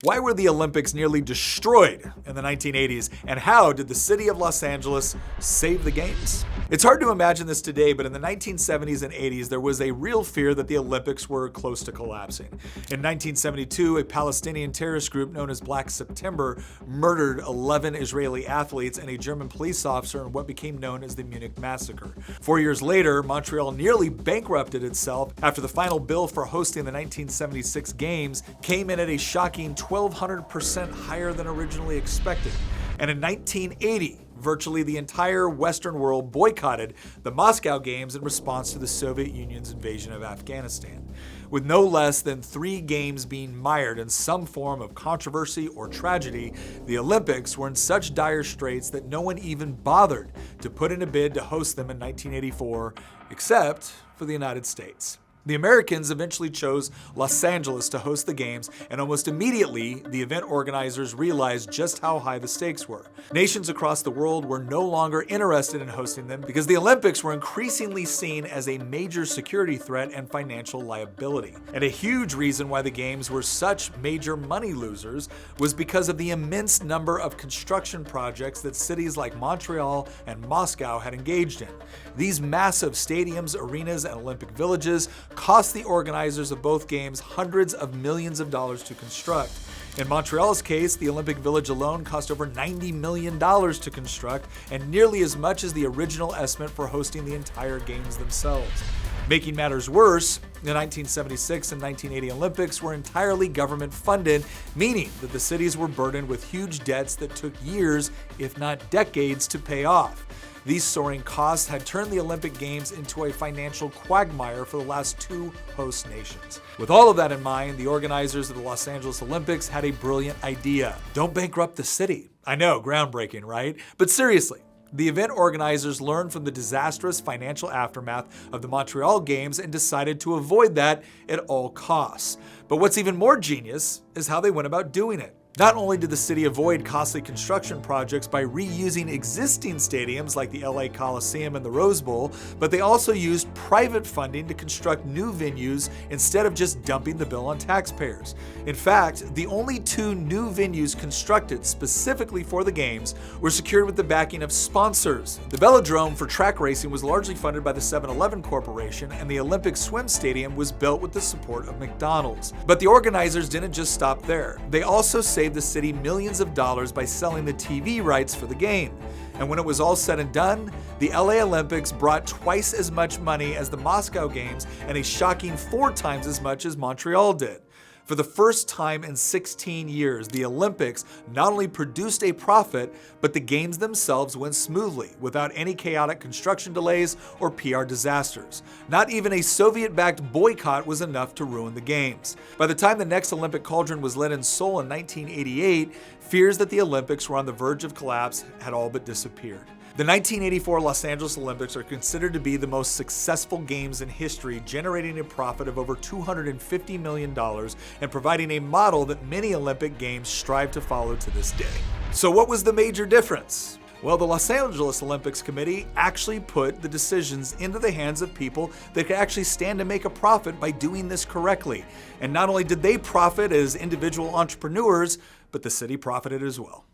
Why were the Olympics nearly destroyed in the 1980s, and how did the city of Los Angeles save the Games? It's hard to imagine this today, but in the 1970s and 80s, there was a real fear that the Olympics were close to collapsing. In 1972, a Palestinian terrorist group known as Black September murdered 11 Israeli athletes and a German police officer in what became known as the Munich Massacre. 4 years later, Montreal nearly bankrupted itself after the final bill for hosting the 1976 Games came in at a shocking 1,200% higher than originally expected. And in 1980, virtually the entire Western world boycotted the Moscow Games in response to the Soviet Union's invasion of Afghanistan. With no less than 3 games being mired in some form of controversy or tragedy, the Olympics were in such dire straits that no one even bothered to put in a bid to host them in 1984, except for the United States. The Americans eventually chose Los Angeles to host the Games, and almost immediately, the event organizers realized just how high the stakes were. Nations across the world were no longer interested in hosting them because the Olympics were increasingly seen as a major security threat and financial liability. And a huge reason why the Games were such major money losers was because of the immense number of construction projects that cities like Montreal and Moscow had engaged in. These massive stadiums, arenas, and Olympic villages cost the organizers of both games hundreds of millions of dollars to construct. In Montreal's case, the Olympic Village alone cost over $90 million to construct, and nearly as much as the original estimate for hosting the entire games themselves. Making matters worse, the 1976 and 1980 Olympics were entirely government funded, meaning that the cities were burdened with huge debts that took years, if not decades, to pay off. These soaring costs had turned the Olympic Games into a financial quagmire for the last 2 host nations. With all of that in mind, the organizers of the Los Angeles Olympics had a brilliant idea. Don't bankrupt the city. I know, groundbreaking, right? But seriously, the event organizers learned from the disastrous financial aftermath of the Montreal Games and decided to avoid that at all costs. But what's even more genius is how they went about doing it. Not only did the city avoid costly construction projects by reusing existing stadiums like the LA Coliseum and the Rose Bowl, but they also used private funding to construct new venues instead of just dumping the bill on taxpayers. In fact, the only 2 new venues constructed specifically for the Games were secured with the backing of sponsors. The Velodrome for track racing was largely funded by the 7-Eleven Corporation, and the Olympic Swim Stadium was built with the support of McDonald's. But the organizers didn't just stop there. They also saved the city millions of dollars by selling the TV rights for the game. And when it was all said and done, the LA Olympics brought twice as much money as the Moscow Games and a shocking 4 times as much as Montreal did. For the first time in 16 years, the Olympics not only produced a profit, but the games themselves went smoothly, without any chaotic construction delays or PR disasters. Not even a Soviet-backed boycott was enough to ruin the games. By the time the next Olympic cauldron was lit in Seoul in 1988, fears that the Olympics were on the verge of collapse had all but disappeared. The 1984 Los Angeles Olympics are considered to be the most successful games in history, generating a profit of over $250 million and providing a model that many Olympic Games strive to follow to this day. So what was the major difference? Well, the Los Angeles Olympics Committee actually put the decisions into the hands of people that could actually stand to make a profit by doing this correctly. And not only did they profit as individual entrepreneurs, but the city profited as well.